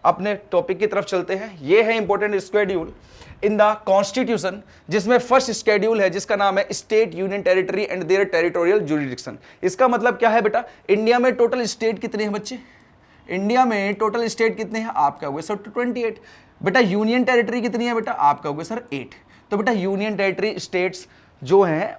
अपने टॉपिक की तरफ चलते हैं। ये है important schedule in the constitution, जिसमें फर्स्ट स्केड्यूल है जिसका नाम है state, union territory and their territorial jurisdiction. इसका मतलब क्या है बेटा, इंडिया में टोटल स्टेट कितने हैं बच्चे, इंडिया में टोटल स्टेट कितने हैं, आपका हुए सर 28। बेटा यूनियन टेरिटरी कितनी है बेटा, आपका हुए सर 8। तो बेटा यूनियन टेरिटरी स्टेट्स जो हैं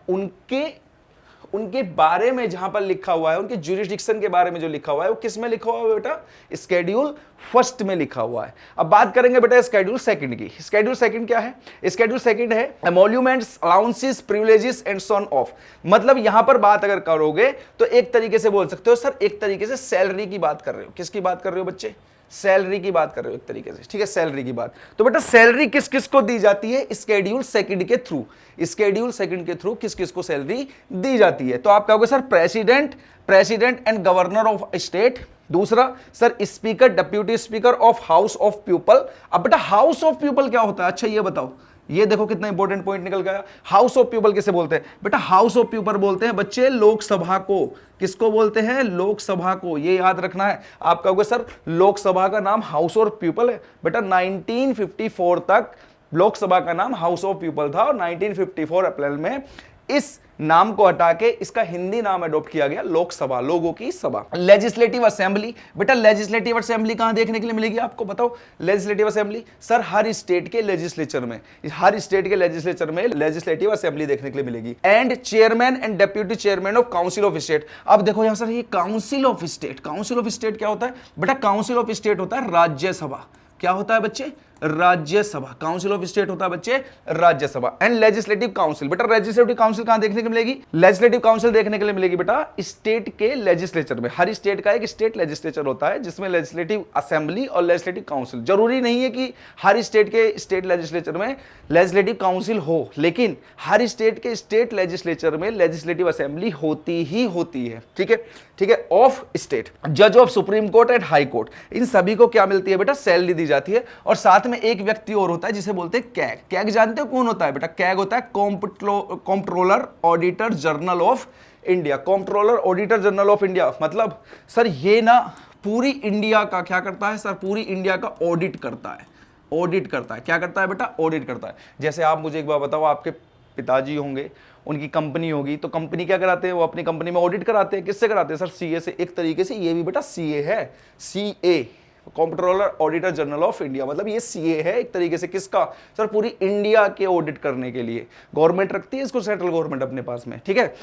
उनके बारे में जहां पर लिखा हुआ है, उनके ज्यूरिसडिक्शन के बारे में जो लिखा हुआ है वो किस में लिखा हुआ है बेटा, स्केड्यूल फर्स्ट में लिखा हुआ है। अब बात करेंगे बेटा स्केड्यूल सेकंड की। स्केड्यूल सेकंड क्या है, स्केड्यूल सेकंड है emoluments, allowances, privileges and son of. मतलब यहां पर बात अगर करोगे तो एक तरीके से बोल सकते हो सर, एक तरीके से सैलरी की बात कर रहे हो। किसकी बात कर रहे हो बच्चे, सैलरी की बात कर रहे हो एक तरीके से, ठीक है, सैलरी की बात। तो बेटा सैलरी किस किस को दी जाती है, स्केड्यूल सेकंड के थ्रू, स्केड्यूल सेकंड के थ्रू किस किस को सैलरी दी जाती है। तो आप कहोगे sir president and governor of state. दूसरा sir speaker, deputy speaker of house of people. अब बेटा हाउस ऑफ पीपल क्या होता है, अच्छा ये बताओ, ये देखो कितना इंपॉर्टेंट पॉइंट निकल गया। हाउस ऑफ पीपल किसे बोलते हैं बेटा, हाउस ऑफ पीपल बोलते हैं बच्चे लोकसभा को। किसको बोलते हैं, लोकसभा को, ये याद रखना है। आप कहोगे सर लोकसभा का नाम हाउस ऑफ पीपल है, बेटा 1954 तक लोकसभा का नाम हाउस ऑफ पीपल था और 1954 अप्रैल में इस नाम को हटा के इसका हिंदी नाम अडॉप्ट किया गया लोकसभा, लोगों की सभा। लेजिस्लेटिव असेंबली, बेटा लेजिस्लेटिव असेंबली कहां देखने के लिए मिलेगी आपको बताओ, लेजिस्लेटिव असेंबली सर हर स्टेट के लेजिस्लेचर में, हर स्टेट के लेजिस्लेचर में लेजिस्लेटिव असेंबली देखने के लिए मिलेगी। And chairman and deputy chairman of council of state. अब देखो यहां सर ये council of state, council of state क्या होता है बेटा, काउंसिल ऑफ स्टेट होता है राज्यसभा। क्या होता है बच्चे, राज्यसभा। काउंसिल ऑफ स्टेट होता है बच्चे राज्यसभा। एंड लेजिस्लेटिव काउंसिल, बेटा लेजिस्लेटिव काउंसिल कहां देखने को मिलेगी, लेजिस्लेटिव काउंसिल देखने के लिए मिलेगी बेटा स्टेट के लेजिस्लेचर में। हर स्टेट का एक स्टेट लेजिस्लेचर होता है जिसमें लेजिस्लेटिव असेंबली और लेजिस्लेटिव काउंसिल, जरूरी नहीं है कि हर स्टेट के स्टेट लेजिस्लेचर में लेजिस्लेटिव काउंसिल हो, लेकिन हर स्टेट के स्टेट लेजिस्लेचर में लेजिस्लेटिव असेंबली होती ही होती है, ठीक है, ठीक है। ऑफ स्टेट, जज of supreme court and high court, इन सभी को क्या मिलती है बेटा, सैलरी दी जाती है। और साथ में एक व्यक्ति और होता है जिसे बोलते हैं कैग। कैग जानते हो कौन होता है बेटा, कैग होता है controller auditor general of India. Controller auditor general of India मतलब सर ये ना पूरी इंडिया का क्या करता है सर, पूरी इंडिया का ऑडिट करता है, ऑडिट करता है। क्या करता है बेटा, ऑडिट करता है। जैसे आप मुझे एक बार बताओ, आपके पिताजी होंगे, उनकी कंपनी होगी, तो कंपनी क्या कराते हैं, वो अपनी कंपनी में ऑडिट कराते हैं। किससे कराते हैं सर, सीए से। एक तरीके से ये भी बेटा सीए है, CA controller auditor general of India, मतलब ये सीए है एक तरीके से। किसका सर, पूरी इंडिया के ऑडिट करने के लिए गवर्नमेंट रखती है इसको, सेंट्रल गवर्नमेंट अपने पास में, ठीक है।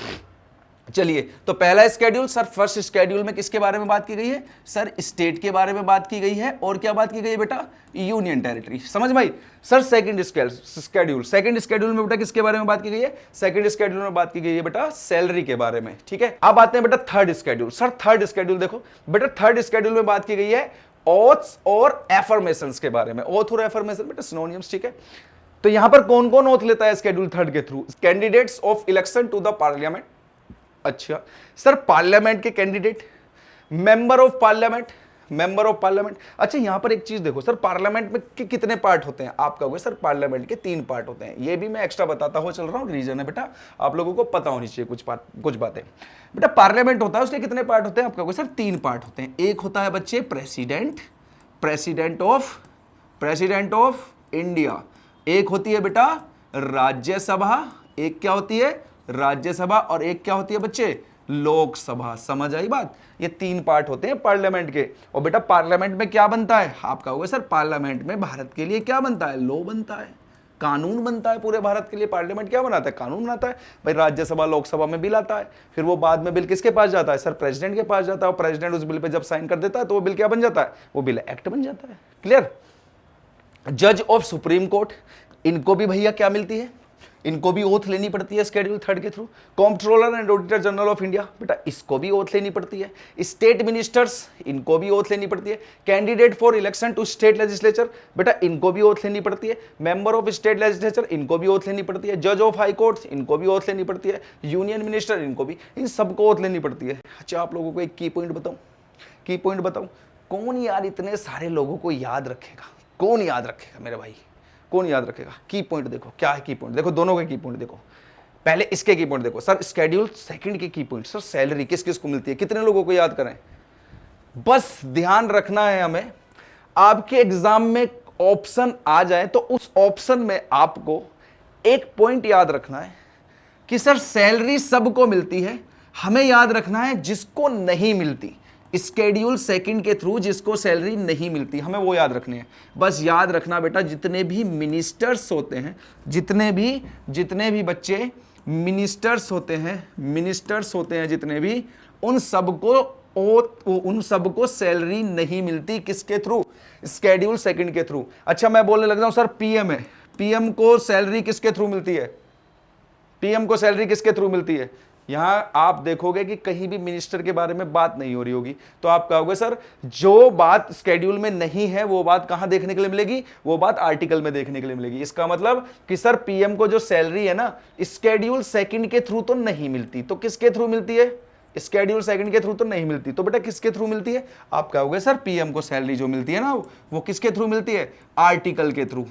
चलिए तो पहला स्केड्यूल सर, फर्स्ट स्केड्यूल में किसके बारे में बात की गई है सर, स्टेट के बारे में बात की गई है। और क्या बात की गई है बेटा, यूनियन टेरिटरी। समझ भाई। Sir second schedule, second schedule में बेटा किसके बारे में बात की गई है, सेकंड स्केड्यूल में बात की गई है बेटा सैलरी के बारे में, ठीक है। अब आते हैं बेटा third schedule. Sir third schedule देखो बेटा, थर्ड स्केड्यूल में बात की गई है ओथ्स और एफर्मेशंस के बारे में। ओथ और एफर्मेशन बेटा सिनोनिम्स, ठीक है। तो यहां पर कौन कौन ओथ लेता है स्केड्यूल थर्ड के through, candidates of election to the parliament. अच्छा सर पार्लियामेंट के candidate, member of parliament, member of parliament. अच्छा यहां पर एक चीज देखो सर, पार्लियामेंट में कितने पार्ट होते हैं, आप कहोगे सर पार्लियामेंट के 3 पार्ट होते हैं। ये भी मैं एक्स्ट्रा बताता हुआ चल रहा हूं, रीजन है बेटा, आप लोगों को पता होनी चाहिए कुछ बातें। बेटा पार्लियामेंट होता है, उसके कितने पार्ट होते हैं, आप कहोगे सर 3 पार्ट होते हैं। एक होता है बच्चे प्रेसिडेंट, प्रेसिडेंट ऑफ इंडिया। एक होती है बेटा राज्यसभा, एक क्या होती है राज्यसभा, और एक क्या होती है बच्चे लोकसभा। समझ आई बात। ये 3 पार्ट होते हैं पार्लियामेंट के। और बेटा पार्लियामेंट में क्या बनता है, आप कहोगे सर पार्लियामेंट में भारत के लिए क्या बनता है, लॉ बनता है, कानून बनता है पूरे भारत के लिए। पार्लियामेंट क्या बनाता है, कानून बनाता है भाई। राज्यसभा लोकसभा में बिल आता है, फिर वो बाद में बिल किसके पास जाता है सर, प्रेसिडेंट के पास जाता है। और प्रेसिडेंट उस बिल पे जब साइन कर देता है तो वो बिल क्या बन जाता है, वो बिल एक्ट बन जाता है। क्लियर। जज ऑफ सुप्रीम कोर्ट, इनको भी भैया क्या मिलती है, इनको भी ओथ लेनी पड़ती है स्केड्यूल थर्ड के through. Controller and auditor general of India, बेटा इसको भी ओथ लेनी पड़ती है। स्टेट मिनिस्टर्स, इनको भी ओथ लेनी पड़ती है। Candidate for election to state legislature, बेटा इनको भी ओथ लेनी पड़ती है। मेंबर ऑफ स्टेट लेजिस्लेचर, इनको भी ओथ लेनी पड़ती है। जज ऑफ हाई कोर्ट, इनको भी ओथ लेनी पड़ती है। यूनियन मिनिस्टर, इनको भी, इन सबको ओथ लेनी पड़ती है। अच्छा आप लोगों को एक की पॉइंट बताऊं, की पॉइंट बताऊं, कौन यार इतने सारे लोगों को याद रखेगा, कौन याद रखेगा मेरे भाई, कौन याद रखेगा। की पॉइंट देखो, क्या है की पॉइंट, देखो दोनों के की पॉइंट देखो। पहले इसके की पॉइंट देखो सर, स्केड्यूल सेकंड के की पॉइंट। सर सैलरी किस किस को मिलती है, कितने लोगों को याद करें, बस ध्यान रखना है हमें। आपके एग्जाम में ऑप्शन आ जाए तो उस ऑप्शन में आपको एक पॉइंट याद रखना है कि सर सैलरी सबको मिलती है, हमें याद रखना है जिसको नहीं मिलती, स्केड्यूल सेकंड के थ्रू जिसको सैलरी नहीं मिलती, हमें वो याद रखनी है। बस याद रखना बेटा, जितने भी मिनिस्टर्स होते हैं, जितने भी बच्चे मिनिस्टर्स होते हैं जितने भी, उन सबको सैलरी नहीं मिलती, किसके थ्रू? स्केड्यूल सेकंड के थ्रू। अच्छा मैं बोलने लगता हूं सर पीएम है, पीएम को सैलरी किसके थ्रू मिलती है? पीएम को सैलरी किसके थ्रू मिलती है? यहां आप देखोगे कि कहीं भी मिनिस्टर के बारे में बात नहीं हो रही होगी, तो आप कहोगे सर जो बात स्केड्यूल में नहीं है वो बात कहां देखने के लिए मिलेगी? वो बात आर्टिकल में देखने के लिए मिलेगी। इसका मतलब कि सर पीएम को जो सैलरी है ना, स्केड्यूल सेकंड के थ्रू तो नहीं मिलती, तो किसके थ्रू मिलती है? स्केड्यूल सेकंड के थ्रू तो नहीं मिलती, तो बेटा किसके थ्रू मिलती है? आप कहोगे सर पीएम को सैलरी जो मिलती है ना, वो किसके थ्रू मिलती है? आर्टिकल के थ्रू।